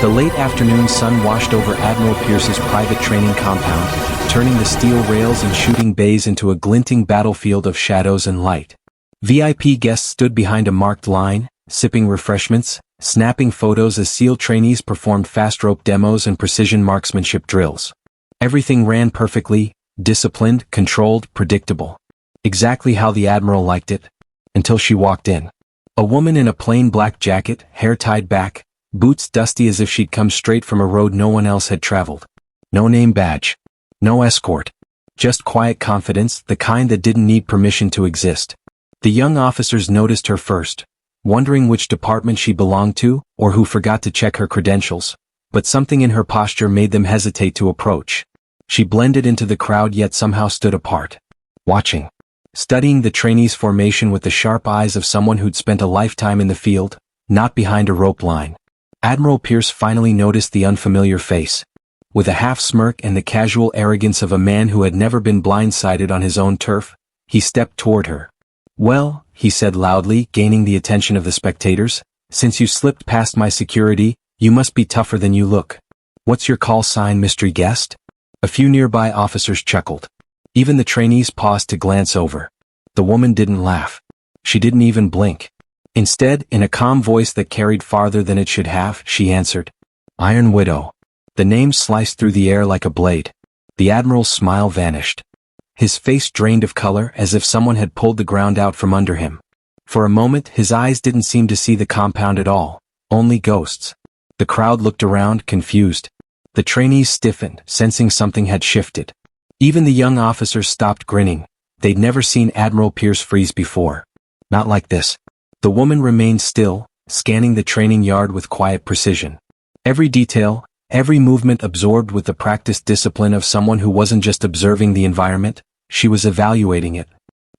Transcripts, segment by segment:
The late afternoon sun washed over Admiral Pierce's private training compound, turning the steel rails and shooting bays into a glinting battlefield of shadows and light. VIP guests stood behind a marked line, sipping refreshments, snapping photos as SEAL trainees performed fast rope demos and precision marksmanship drills. Everything ran perfectly, disciplined, controlled, predictable. Exactly how the Admiral liked it. Until she walked in. A woman in a plain black jacket, hair tied back, boots dusty as if she'd come straight from a road no one else had traveled. No name badge. No escort. Just quiet confidence, the kind that didn't need permission to exist. The young officers noticed her first, wondering which department she belonged to, or who forgot to check her credentials, but something in her posture made them hesitate to approach. She blended into the crowd yet somehow stood apart. Watching. Studying the trainees' formation with the sharp eyes of someone who'd spent a lifetime in the field, not behind a rope line. Admiral Pierce finally noticed the unfamiliar face. With a half smirk and the casual arrogance of a man who had never been blindsided on his own turf, he stepped toward her. "Well," he said loudly, gaining the attention of the spectators, "since you slipped past my security, you must be tougher than you look. What's your call sign, mystery guest?" A few nearby officers chuckled. Even the trainees paused to glance over. The woman didn't laugh. She didn't even blink. Instead, in a calm voice that carried farther than it should have, she answered, "Iron Widow." The name sliced through the air like a blade. The Admiral's smile vanished. His face drained of color as if someone had pulled the ground out from under him. For a moment, his eyes didn't seem to see the compound at all, only ghosts. The crowd looked around, confused. The trainees stiffened, sensing something had shifted. Even the young officers stopped grinning. They'd never seen Admiral Pierce freeze before. Not like this. The woman remained still, scanning the training yard with quiet precision. Every detail, every movement absorbed with the practiced discipline of someone who wasn't just observing the environment, she was evaluating it.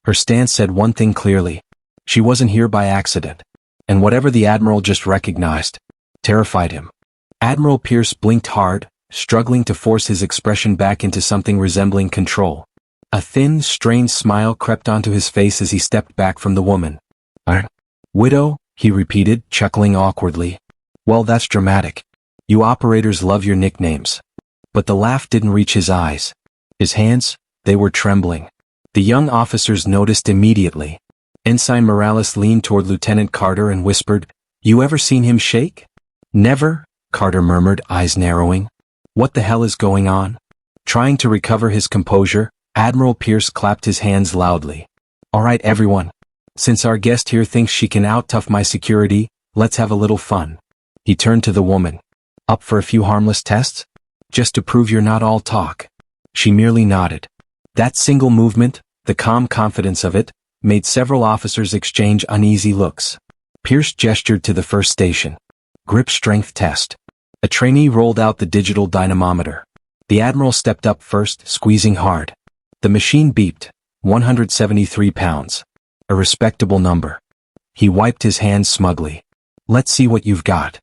Her stance said one thing clearly. She wasn't here by accident. And whatever the Admiral just recognized, terrified him. Admiral Pierce blinked hard, struggling to force his expression back into something resembling control. A thin, strained smile crept onto his face as he stepped back from the woman. "Iron Widow," he repeated, chuckling awkwardly. "Well, that's dramatic. You operators love your nicknames." But the laugh didn't reach his eyes. His hands, they were trembling. The young officers noticed immediately. Ensign Morales leaned toward Lieutenant Carter and whispered, "You ever seen him shake?" "Never," Carter murmured, eyes narrowing. "What the hell is going on?" Trying to recover his composure, Admiral Pierce clapped his hands loudly. "All right, everyone. Since our guest here thinks she can out-tough my security, let's have a little fun." He turned to the woman. "Up for a few harmless tests? Just to prove you're not all talk." She merely nodded. That single movement, the calm confidence of it, made several officers exchange uneasy looks. Pierce gestured to the first station. "Grip strength test." A trainee rolled out the digital dynamometer. The Admiral stepped up first, squeezing hard. The machine beeped, 173 pounds. A respectable number. He wiped his hands smugly. "Let's see what you've got."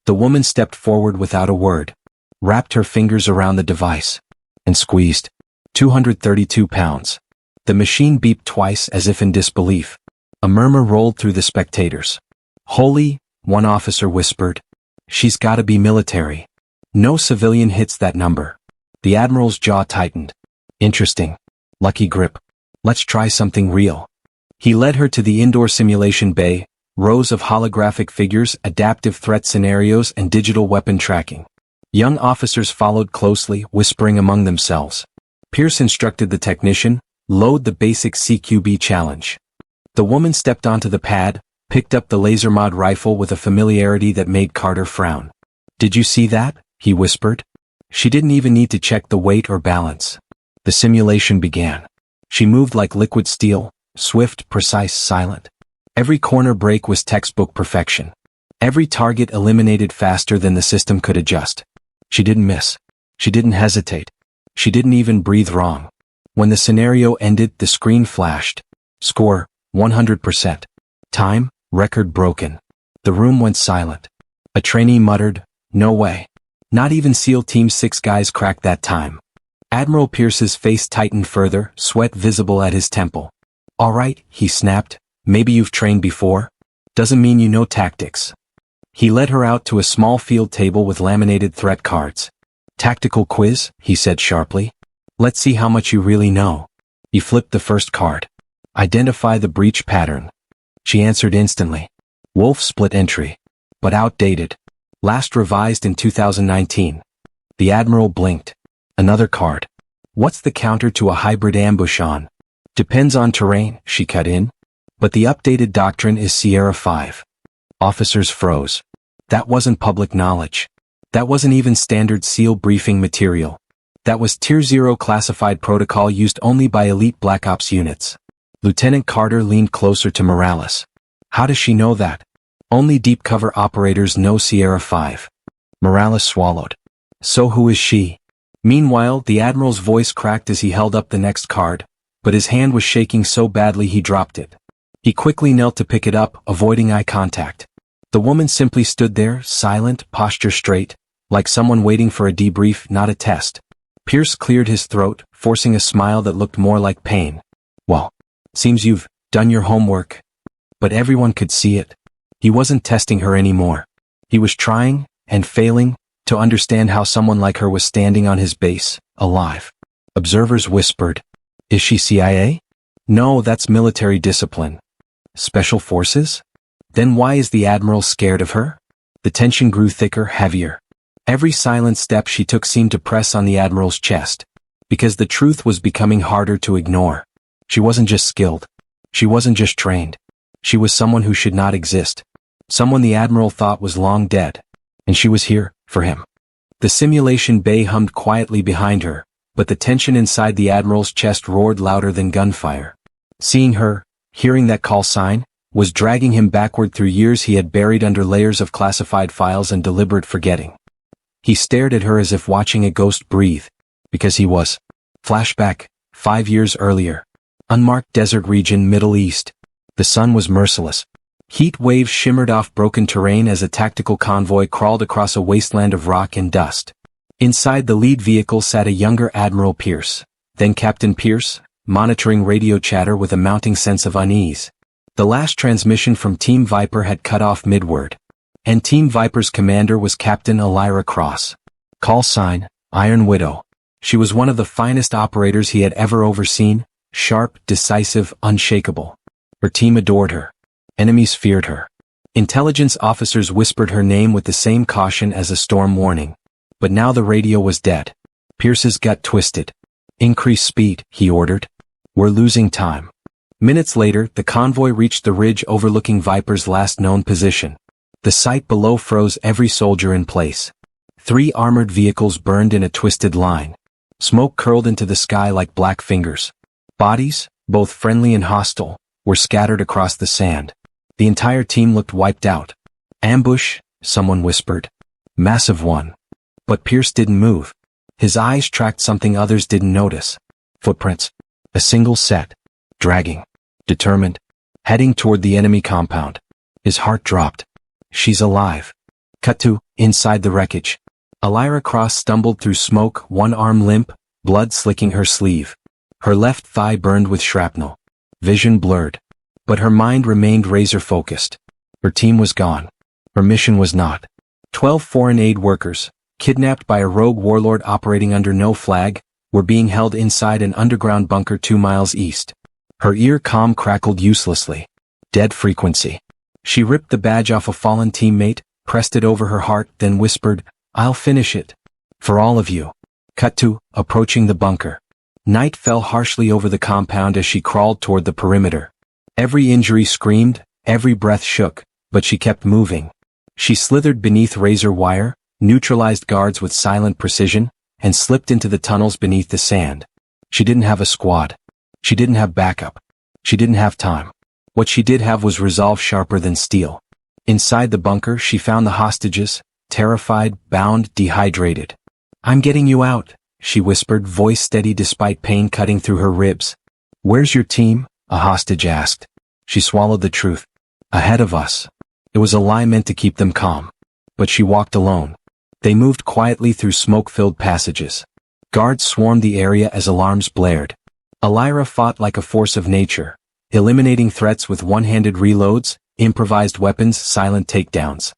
The woman stepped forward without a word, wrapped her fingers around the device, and squeezed. 232 pounds. The machine beeped twice as if in disbelief. A murmur rolled through the spectators. "Holy," one officer whispered. "She's gotta be military. No civilian hits that number." The Admiral's jaw tightened. "Interesting. Lucky grip. Let's try something real." He led her to the indoor simulation bay, rows of holographic figures, adaptive threat scenarios, and digital weapon tracking. Young officers followed closely, whispering among themselves. Pierce instructed the technician, "Load the basic CQB challenge." The woman stepped onto the pad, picked up the laser mod rifle with a familiarity that made Carter frown. "Did you see that?" he whispered. She didn't even need to check the weight or balance. The simulation began. She moved like liquid steel, swift, precise, silent. Every corner break was textbook perfection. Every target eliminated faster than the system could adjust. She didn't miss. She didn't hesitate. She didn't even breathe wrong. When the scenario ended, the screen flashed. Score, 100%. Time, record broken. The room went silent. A trainee muttered, "No way. Not even SEAL Team 6 guys cracked that time." Admiral Pierce's face tightened further, sweat visible at his temple. "All right," he snapped. "Maybe you've trained before? Doesn't mean you know tactics." He led her out to a small field table with laminated threat cards. "Tactical quiz," he said sharply. "Let's see how much you really know." He flipped the first card. "Identify the breach pattern." She answered instantly. "Wolf split entry. But outdated. Last revised in 2019. The Admiral blinked. "Another card. What's the counter to a hybrid ambush on?" "Depends on terrain," she cut in. "But the updated doctrine is Sierra 5. Officers froze. That wasn't public knowledge. That wasn't even standard SEAL briefing material. That was Tier 0 classified protocol used only by elite Black Ops units. Lieutenant Carter leaned closer to Morales. "How does she know that?" "Only deep cover operators know Sierra 5. Morales swallowed. "So who is she?" Meanwhile, the Admiral's voice cracked as he held up the next card, but his hand was shaking so badly he dropped it. He quickly knelt to pick it up, avoiding eye contact. The woman simply stood there, silent, posture straight, like someone waiting for a debrief, not a test. Pierce cleared his throat, forcing a smile that looked more like pain. "Well, seems you've done your homework." But everyone could see it. He wasn't testing her anymore. He was trying, and failing, to understand how someone like her was standing on his base, alive. Observers whispered, "Is she CIA?" "No, that's military discipline." "Special forces?" "Then why is the Admiral scared of her?" The tension grew thicker, heavier. Every silent step she took seemed to press on the Admiral's chest. Because the truth was becoming harder to ignore. She wasn't just skilled. She wasn't just trained. She was someone who should not exist. Someone the Admiral thought was long dead. And she was here, for him. The simulation bay hummed quietly behind her, but the tension inside the Admiral's chest roared louder than gunfire. Seeing her, hearing that call sign, was dragging him backward through years he had buried under layers of classified files and deliberate forgetting. He stared at her as if watching a ghost breathe, because he was. Flashback, 5 years earlier. Unmarked desert region, Middle East. The sun was merciless. Heat waves shimmered off broken terrain as a tactical convoy crawled across a wasteland of rock and dust. Inside the lead vehicle sat a younger Admiral Pierce, then Captain Pierce, monitoring radio chatter with a mounting sense of unease. The last transmission from Team Viper had cut off mid-word. And Team Viper's commander was Captain Elira Cross. Call sign, Iron Widow. She was one of the finest operators he had ever overseen, sharp, decisive, unshakable. Her team adored her. Enemies feared her. Intelligence officers whispered her name with the same caution as a storm warning. But now the radio was dead. Pierce's gut twisted. "Increase speed," he ordered. "We're losing time." Minutes later, the convoy reached the ridge overlooking Viper's last known position. The sight below froze every soldier in place. 3 armored vehicles burned in a twisted line. Smoke curled into the sky like black fingers. Bodies, both friendly and hostile, were scattered across the sand. The entire team looked wiped out. "Ambush," someone whispered. "Massive one." But Pierce didn't move. His eyes tracked something others didn't notice. Footprints. A single set. Dragging. Determined. Heading toward the enemy compound. His heart dropped. She's alive. Cut to, inside the wreckage. Elira Cross stumbled through smoke, one arm limp, blood slicking her sleeve. Her left thigh burned with shrapnel. Vision blurred. But her mind remained razor-focused. Her team was gone. Her mission was not. 12 foreign aid workers, kidnapped by a rogue warlord operating under no flag, were being held inside an underground bunker 2 miles east. Her ear comm crackled uselessly. Dead frequency. She ripped the badge off a fallen teammate, pressed it over her heart, then whispered, "I'll finish it. For all of you." Cut to, approaching the bunker. Night fell harshly over the compound as she crawled toward the perimeter. Every injury screamed, every breath shook, but she kept moving. She slithered beneath razor wire, neutralized guards with silent precision, and slipped into the tunnels beneath the sand. She didn't have a squad. She didn't have backup. She didn't have time. What she did have was resolve sharper than steel. Inside the bunker, she found the hostages, terrified, bound, dehydrated. "I'm getting you out," she whispered, voice steady despite pain cutting through her ribs. "Where's your team?" a hostage asked. She swallowed the truth. "Ahead of us." It was a lie meant to keep them calm. But she walked alone. They moved quietly through smoke-filled passages. Guards swarmed the area as alarms blared. Elira fought like a force of nature, eliminating threats with one-handed reloads, improvised weapons, silent takedowns.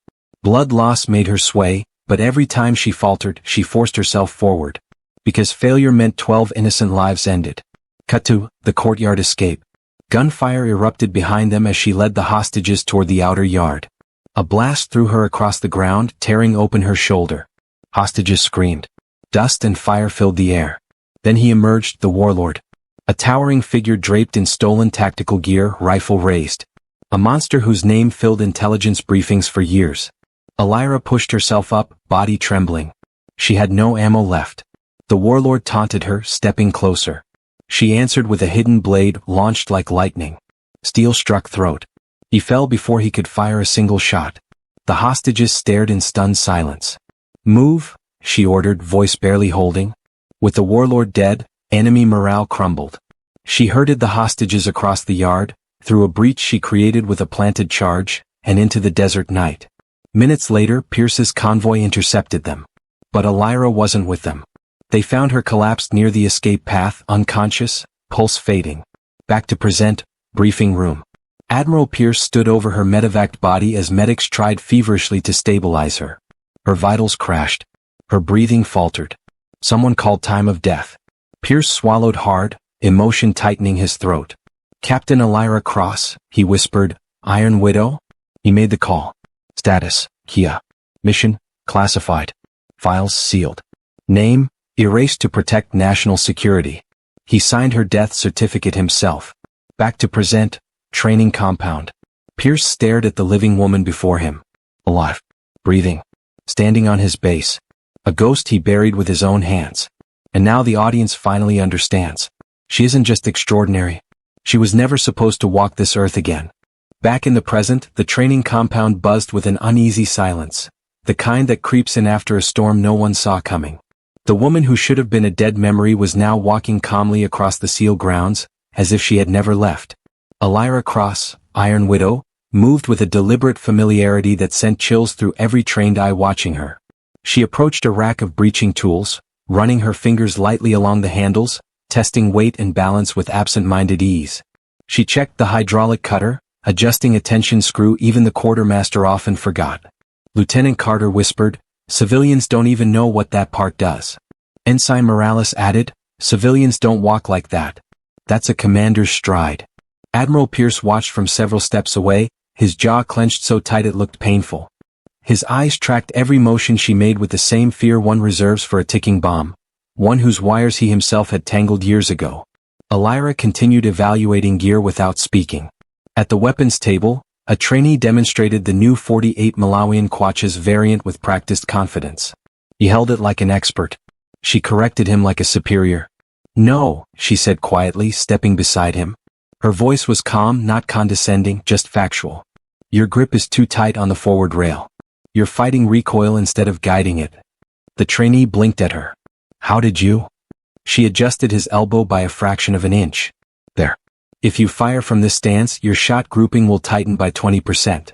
Blood loss made her sway, but every time she faltered, she forced herself forward. Because failure meant 12 innocent lives ended. Cut to the courtyard escape. Gunfire erupted behind them as she led the hostages toward the outer yard. A blast threw her across the ground, tearing open her shoulder. Hostages screamed. Dust and fire filled the air. Then he emerged, the warlord. A towering figure draped in stolen tactical gear, rifle raised. A monster whose name filled intelligence briefings for years. Elira pushed herself up, body trembling. She had no ammo left. The warlord taunted her, stepping closer. She answered with a hidden blade, launched like lightning. Steel struck throat. He fell before he could fire a single shot. The hostages stared in stunned silence. Move, she ordered, voice barely holding. With the warlord dead, enemy morale crumbled. She herded the hostages across the yard, through a breach she created with a planted charge, and into the desert night. Minutes later, Pierce's convoy intercepted them. But Elira wasn't with them. They found her collapsed near the escape path, unconscious, pulse fading. Back to present, briefing room. Admiral Pierce stood over her medevaced body as medics tried feverishly to stabilize her. Her vitals crashed. Her breathing faltered. Someone called time of death. Pierce swallowed hard, emotion tightening his throat. Captain Elira Cross, he whispered. Iron Widow? He made the call. Status, Kia. Mission, classified. Files sealed. Name, erased to protect national security. He signed her death certificate himself. Back to present, training compound. Pierce stared at the living woman before him. Alive. Breathing. Standing on his base. A ghost he buried with his own hands. And now the audience finally understands. She isn't just extraordinary. She was never supposed to walk this earth again. Back in the present, the training compound buzzed with an uneasy silence. The kind that creeps in after a storm no one saw coming. The woman who should have been a dead memory was now walking calmly across the seal grounds, as if she had never left. Elira Cross, Iron Widow, moved with a deliberate familiarity that sent chills through every trained eye watching her. She approached a rack of breaching tools, running her fingers lightly along the handles, testing weight and balance with absent-minded ease. She checked the hydraulic cutter, adjusting a tension screw even the quartermaster often forgot. Lieutenant Carter whispered, "Civilians don't even know what that part does." Ensign Morales added, "Civilians don't walk like that. That's a commander's stride." Admiral Pierce watched from several steps away, his jaw clenched so tight it looked painful. His eyes tracked every motion she made with the same fear one reserves for a ticking bomb, one whose wires he himself had tangled years ago. Elira continued evaluating gear without speaking. At the weapons table, a trainee demonstrated the new 48 Malawian Quachas variant with practiced confidence. He held it like an expert. She corrected him like a superior. "No," she said quietly, stepping beside him. Her voice was calm, not condescending, just factual. "Your grip is too tight on the forward rail. You're fighting recoil instead of guiding it." The trainee blinked at her. "How did you?" She adjusted his elbow by a fraction of an inch. "There. If you fire from this stance, your shot grouping will tighten by 20%.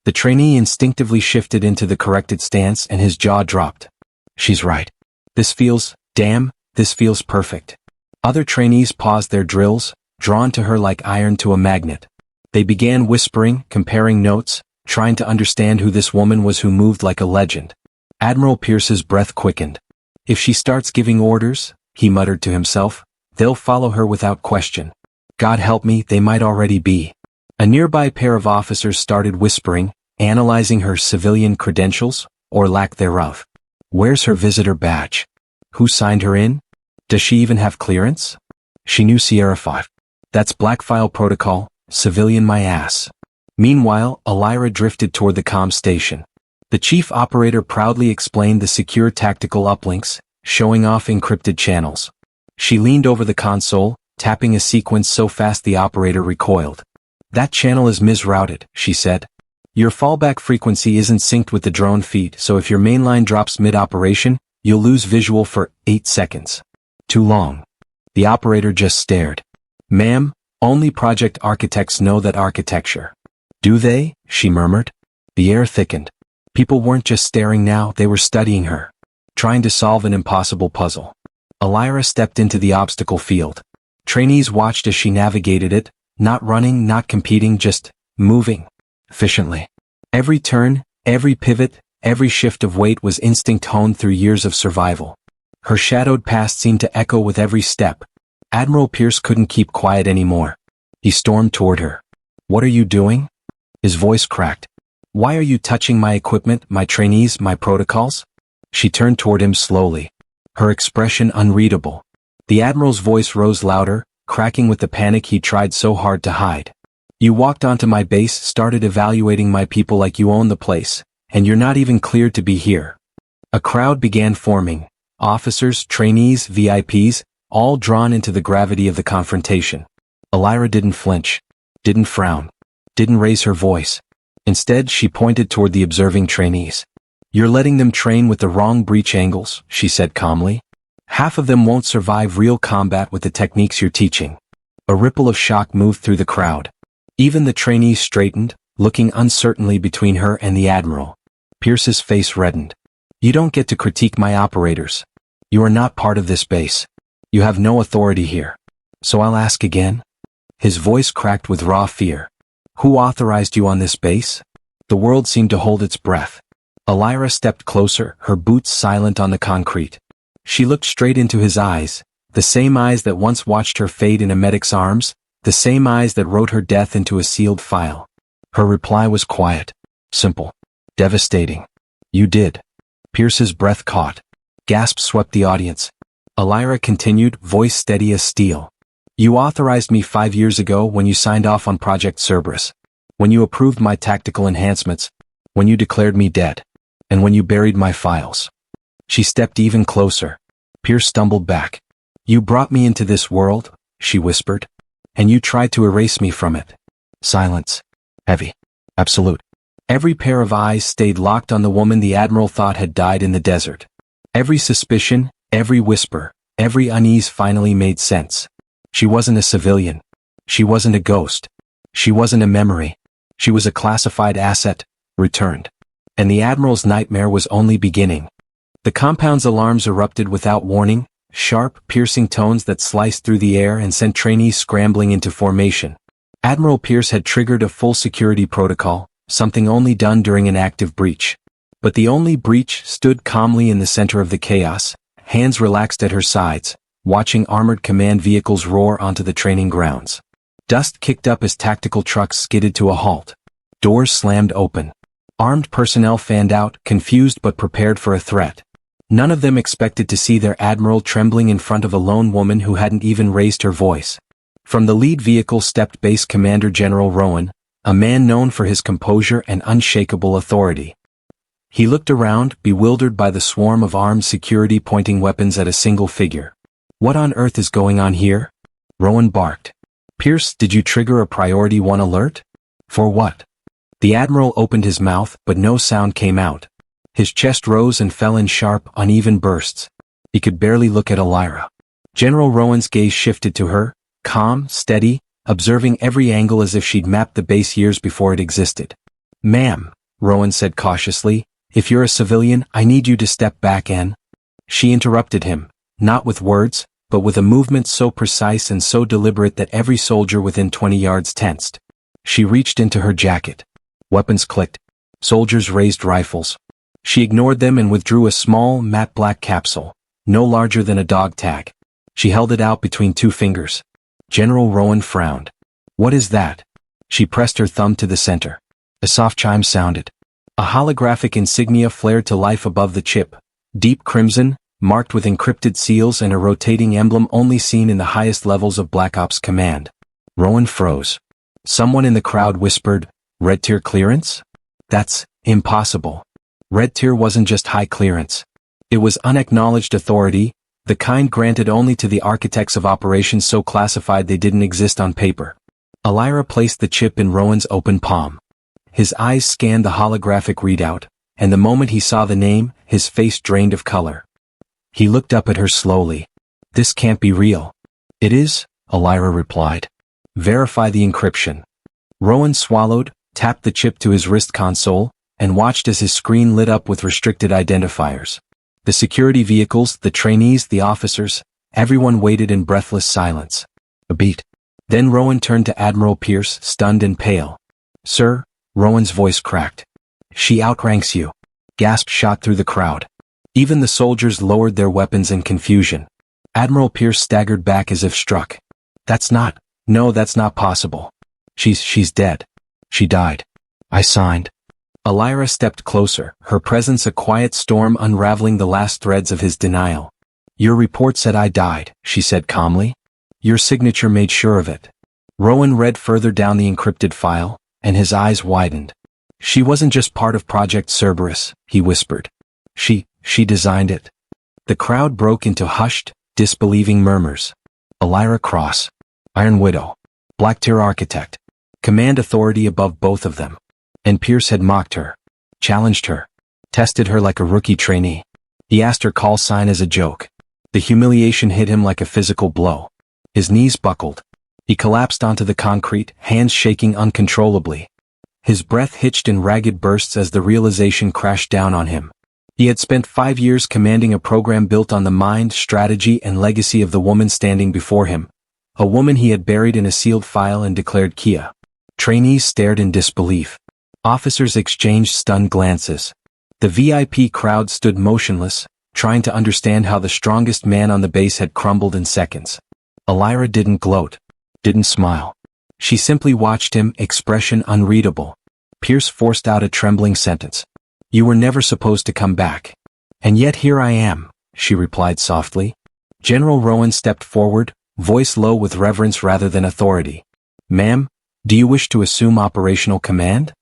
The trainee instinctively shifted into the corrected stance and his jaw dropped. "She's right. This feels perfect." Other trainees paused their drills, drawn to her like iron to a magnet. They began whispering, comparing notes, trying to understand who this woman was who moved like a legend. Admiral Pierce's breath quickened. "If she starts giving orders," he muttered to himself, "they'll follow her without question. God help me, they might already be." A nearby pair of officers started whispering, analyzing her civilian credentials, or lack thereof. "Where's her visitor badge? Who signed her in? Does she even have clearance?" She knew Sierra 5. "That's black file protocol, civilian my ass." Meanwhile, Elira drifted toward the comm station. The chief operator proudly explained the secure tactical uplinks, showing off encrypted channels. She leaned over the console, tapping a sequence so fast the operator recoiled. "That channel is misrouted," she said. "Your fallback frequency isn't synced with the drone feed, so if your mainline drops mid-operation, you'll lose visual for 8 seconds. Too long." The operator just stared. "Ma'am, only project architects know that architecture." "Do they?" she murmured. The air thickened. People weren't just staring now, they were studying her. Trying to solve an impossible puzzle. Elira stepped into the obstacle field. Trainees watched as she navigated it, not running, not competing, just moving efficiently. Every turn, Every pivot, every shift of weight was instinct honed through years of survival. Her shadowed past seemed to echo with every step. Admiral Pierce couldn't keep quiet anymore. He stormed toward her. "What are you doing?" His voice cracked. "Why are you touching my equipment, my trainees, my protocols?" She turned toward him slowly. Her expression unreadable. The Admiral's voice rose louder, cracking with the panic he tried so hard to hide. "You walked onto my base, started evaluating my people like you own the place, and you're not even cleared to be here." A crowd began forming. Officers, trainees, VIPs, all drawn into the gravity of the confrontation. Elira didn't flinch, didn't frown, didn't raise her voice. Instead, she pointed toward the observing trainees. "You're letting them train with the wrong breach angles," she said calmly. "Half of them won't survive real combat with the techniques you're teaching." A ripple of shock moved through the crowd. Even the trainees straightened, looking uncertainly between her and the Admiral. Pierce's face reddened. "You don't get to critique my operators. You are not part of this base. You have no authority here. So I'll ask again?" His voice cracked with raw fear. "Who authorized you on this base?" The world seemed to hold its breath. Elira stepped closer, her boots silent on the concrete. She looked straight into his eyes, the same eyes that once watched her fade in a medic's arms, the same eyes that wrote her death into a sealed file. Her reply was quiet, simple, devastating. "You did." Pierce's breath caught. Gasps swept the audience. Elira continued, voice steady as steel. "You authorized me 5 years ago when you signed off on Project Cerberus, when you approved my tactical enhancements, when you declared me dead, and when you buried my files." She stepped even closer. Pierce stumbled back. "You brought me into this world," she whispered, "and you tried to erase me from it." Silence. Heavy. Absolute. Every pair of eyes stayed locked on the woman the Admiral thought had died in the desert. Every suspicion, every whisper, every unease finally made sense. She wasn't a civilian. She wasn't a ghost. She wasn't a memory. She was a classified asset, returned. And the Admiral's nightmare was only beginning. The compound's alarms erupted without warning, sharp, piercing tones that sliced through the air and sent trainees scrambling into formation. Admiral Pierce had triggered a full security protocol, something only done during an active breach. But the only breach stood calmly in the center of the chaos, hands relaxed at her sides, watching armored command vehicles roar onto the training grounds. Dust kicked up as tactical trucks skidded to a halt. Doors slammed open. Armed personnel fanned out, confused but prepared for a threat. None of them expected to see their Admiral trembling in front of a lone woman who hadn't even raised her voice. From the lead vehicle stepped Base Commander General Rowan, a man known for his composure and unshakable authority. He looked around, bewildered by the swarm of armed security pointing weapons at a single figure. "What on earth is going on here?" Rowan barked. "Pierce, did you trigger a Priority 1 alert?" "For what?" The Admiral opened his mouth, but no sound came out. His chest rose and fell in sharp, uneven bursts. He could barely look at Elira. General Rowan's gaze shifted to her, calm, steady, observing every angle as if she'd mapped the base years before it existed. "Ma'am," Rowan said cautiously, "if you're a civilian, I need you to step back and—" She interrupted him, not with words, but with a movement so precise and so deliberate that every soldier within 20 yards tensed. She reached into her jacket. Weapons clicked. Soldiers raised rifles. She ignored them and withdrew a small, matte black capsule, no larger than a dog tag. She held it out between 2 fingers. General Rowan frowned. "What is that?" She pressed her thumb to the center. A soft chime sounded. A holographic insignia flared to life above the chip, deep crimson, marked with encrypted seals and a rotating emblem only seen in the highest levels of Black Ops Command. Rowan froze. Someone in the crowd whispered, "Red tier clearance?" "That's impossible." Red tier wasn't just high clearance. It was unacknowledged authority, the kind granted only to the architects of operations so classified they didn't exist on paper. Elira placed the chip in Rowan's open palm. His eyes scanned the holographic readout, and the moment he saw the name, his face drained of color. He looked up at her slowly. "This can't be real." "It is," Elira replied. "Verify the encryption." Rowan swallowed, tapped the chip to his wrist console, and watched as his screen lit up with restricted identifiers. The security vehicles, the trainees, the officers, everyone waited in breathless silence. A beat. Then Rowan turned to Admiral Pierce, stunned and pale. "Sir," Rowan's voice cracked. She outranks you. Gasps shot through the crowd. Even the soldiers lowered their weapons in confusion. Admiral Pierce staggered back as if struck. No, that's not possible. She's dead. She died. I signed. Elira stepped closer, her presence a quiet storm unraveling the last threads of his denial. Your report said I died, she said calmly. Your signature made sure of it. Rowan read further down the encrypted file, and his eyes widened. She wasn't just part of Project Cerberus, he whispered. She designed it. The crowd broke into hushed, disbelieving murmurs. Elira Cross. Iron Widow. Black Tier Architect. Command authority above both of them. And Pierce had mocked her. Challenged her. Tested her like a rookie trainee. He asked her call sign as a joke. The humiliation hit him like a physical blow. His knees buckled. He collapsed onto the concrete, hands shaking uncontrollably. His breath hitched in ragged bursts as the realization crashed down on him. He had spent 5 years commanding a program built on the mind, strategy, and legacy of the woman standing before him. A woman he had buried in a sealed file and declared Kia. Trainees stared in disbelief. Officers exchanged stunned glances. The VIP crowd stood motionless, trying to understand how the strongest man on the base had crumbled in seconds. Elira didn't gloat. Didn't smile. She simply watched him, expression unreadable. Pierce forced out a trembling sentence. You were never supposed to come back. And yet here I am, she replied softly. General Rowan stepped forward, voice low with reverence rather than authority. Ma'am, do you wish to assume operational command?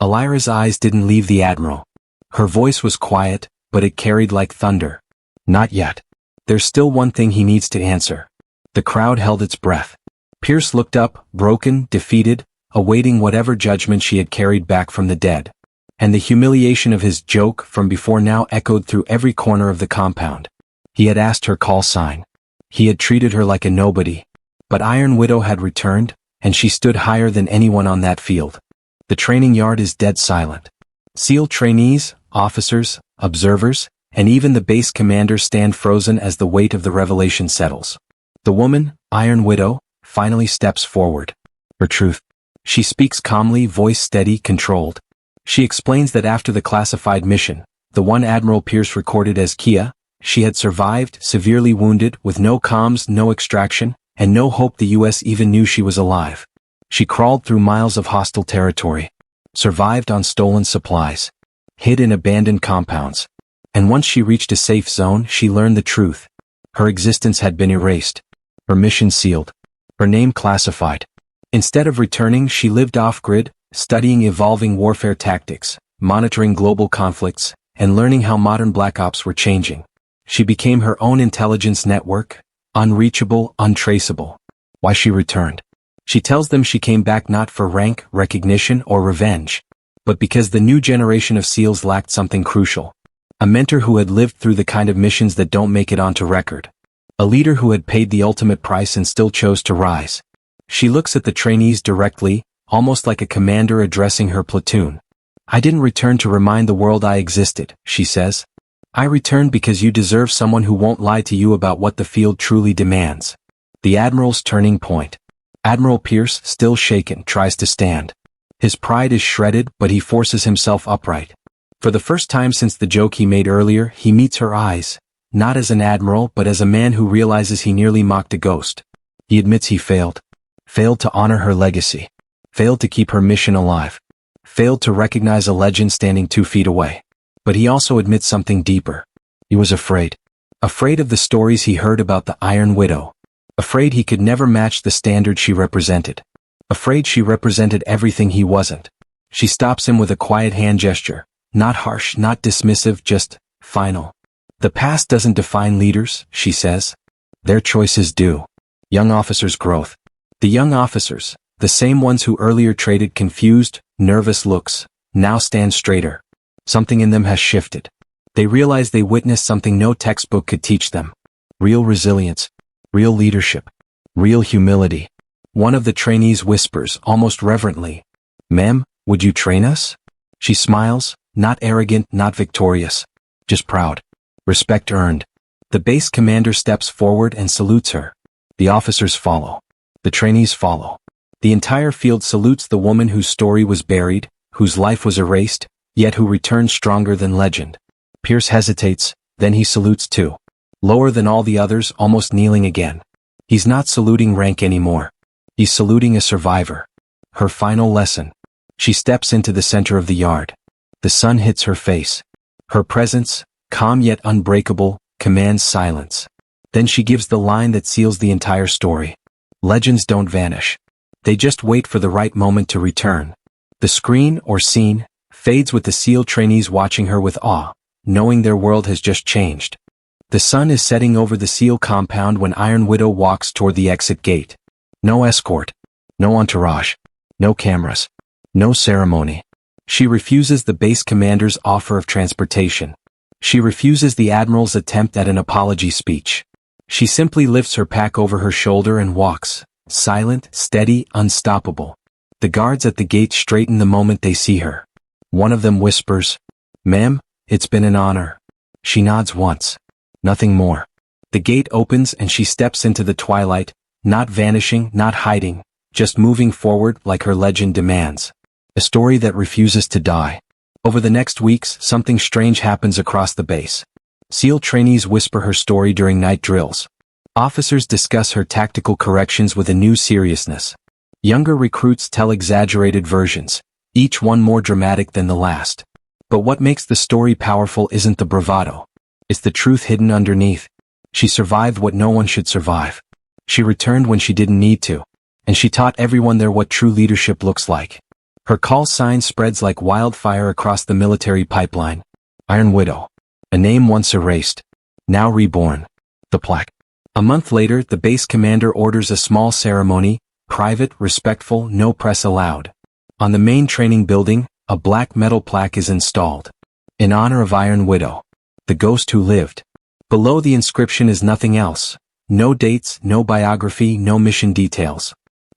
Elira's eyes didn't leave the Admiral. Her voice was quiet, but it carried like thunder. Not yet. There's still one thing he needs to answer. The crowd held its breath. Pierce looked up, broken, defeated, awaiting whatever judgment she had carried back from the dead. And the humiliation of his joke from before now echoed through every corner of the compound. He had asked her call sign. He had treated her like a nobody. But Iron Widow had returned, and she stood higher than anyone on that field. The training yard is dead silent. SEAL trainees, officers, observers, and even the base commander stand frozen as the weight of the revelation settles. The woman, Iron Widow, finally steps forward. Her truth. She speaks calmly, voice steady, controlled. She explains that after the classified mission, the one Admiral Pierce recorded as Kia, she had survived, severely wounded, with no comms, no extraction, and no hope the US even knew she was alive. She crawled through miles of hostile territory, survived on stolen supplies, hid in abandoned compounds. And once she reached a safe zone, she learned the truth. Her existence had been erased. Her mission sealed. Her name classified. Instead of returning, she lived off-grid, studying evolving warfare tactics, monitoring global conflicts, and learning how modern Black Ops were changing. She became her own intelligence network, unreachable, untraceable. Why she returned? She tells them she came back not for rank, recognition, or revenge, but because the new generation of SEALs lacked something crucial. A mentor who had lived through the kind of missions that don't make it onto record. A leader who had paid the ultimate price and still chose to rise. She looks at the trainees directly, almost like a commander addressing her platoon. I didn't return to remind the world I existed, she says. I returned because you deserve someone who won't lie to you about what the field truly demands. The Admiral's turning point. Admiral Pierce, still shaken, tries to stand. His pride is shredded, but he forces himself upright. For the first time since the joke he made earlier, he meets her eyes, not as an admiral but as a man who realizes he nearly mocked a ghost. He admits he failed. Failed to honor her legacy. Failed to keep her mission alive. Failed to recognize a legend standing 2 feet away. But he also admits something deeper. He was afraid. Afraid of the stories he heard about the Iron Widow. Afraid he could never match the standard she represented. Afraid she represented everything he wasn't. She stops him with a quiet hand gesture. Not harsh, not dismissive, just final. The past doesn't define leaders, she says. Their choices do. Young officers' growth. The young officers, the same ones who earlier traded confused, nervous looks, now stand straighter. Something in them has shifted. They realize they witnessed something no textbook could teach them. Real resilience. Real leadership. Real humility. One of the trainees whispers, almost reverently, "Ma'am, would you train us?" She smiles, not arrogant, not victorious. Just proud. Respect earned. The base commander steps forward and salutes her. The officers follow. The trainees follow. The entire field salutes the woman whose story was buried, whose life was erased, yet who returns stronger than legend. Pierce hesitates, then he salutes too. Lower than all the others, almost kneeling again. He's not saluting rank anymore. He's saluting a survivor. Her final lesson. She steps into the center of the yard. The sun hits her face. Her presence, calm yet unbreakable, commands silence. Then she gives the line that seals the entire story. Legends don't vanish. They just wait for the right moment to return. The screen, or scene, fades with the SEAL trainees watching her with awe, knowing their world has just changed. The sun is setting over the SEAL compound when Iron Widow walks toward the exit gate. No escort. No entourage. No cameras. No ceremony. She refuses the base commander's offer of transportation. She refuses the Admiral's attempt at an apology speech. She simply lifts her pack over her shoulder and walks, silent, steady, unstoppable. The guards at the gate straighten the moment they see her. One of them whispers, "Ma'am, it's been an honor." She nods once. Nothing more. The gate opens and she steps into the twilight, not vanishing, not hiding, just moving forward like her legend demands. A story that refuses to die. Over the next weeks, something strange happens across the base. SEAL trainees whisper her story during night drills. Officers discuss her tactical corrections with a new seriousness. Younger recruits tell exaggerated versions, each one more dramatic than the last. But what makes the story powerful isn't the bravado. It's the truth hidden underneath. She survived what no one should survive. She returned when she didn't need to. And she taught everyone there what true leadership looks like. Her call sign spreads like wildfire across the military pipeline. Iron Widow. A name once erased. Now reborn. The plaque. A month later, the base commander orders a small ceremony, private, respectful, no press allowed. On the main training building, a black metal plaque is installed. In honor of Iron Widow. The ghost who lived. Below the inscription is nothing else. No dates, no biography, no mission details.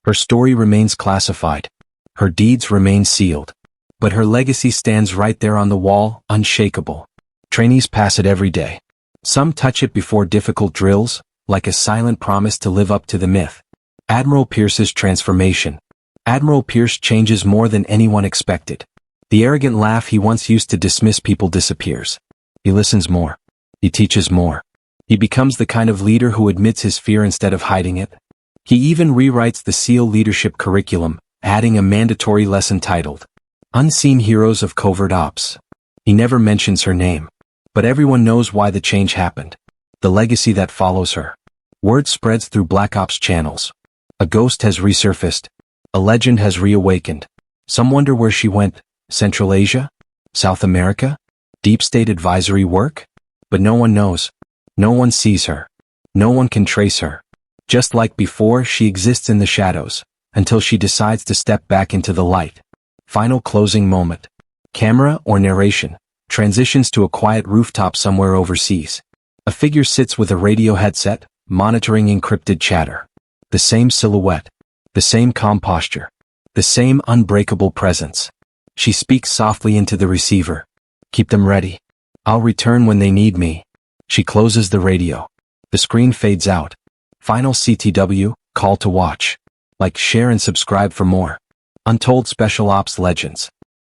Her story remains classified. Her deeds remain sealed. But her legacy stands right there on the wall, unshakable. Trainees pass it every day. Some touch it before difficult drills, like a silent promise to live up to the myth. Admiral Pierce's transformation. Admiral Pierce changes more than anyone expected. The arrogant laugh he once used to dismiss people disappears. He listens more. He teaches more. He becomes the kind of leader who admits his fear instead of hiding it. He even rewrites the SEAL leadership curriculum, adding a mandatory lesson titled, Unseen Heroes of Covert Ops. He never mentions her name. But everyone knows why the change happened. The legacy that follows her. Word spreads through Black Ops channels. A ghost has resurfaced. A legend has reawakened. Some wonder where she went. Central Asia? South America? Deep state advisory work? But no one knows. No one sees her. No one can trace her. Just like before, she exists in the shadows, until she decides to step back into the light. Final closing moment. Camera or narration transitions to a quiet rooftop somewhere overseas. A figure sits with a radio headset, monitoring encrypted chatter. The same silhouette. The same calm posture. The same unbreakable presence. She speaks softly into the receiver. Keep them ready. I'll return when they need me. She closes the radio. The screen fades out. Final CTW, call to watch. Like, share and subscribe for more. Untold Special Ops Legends.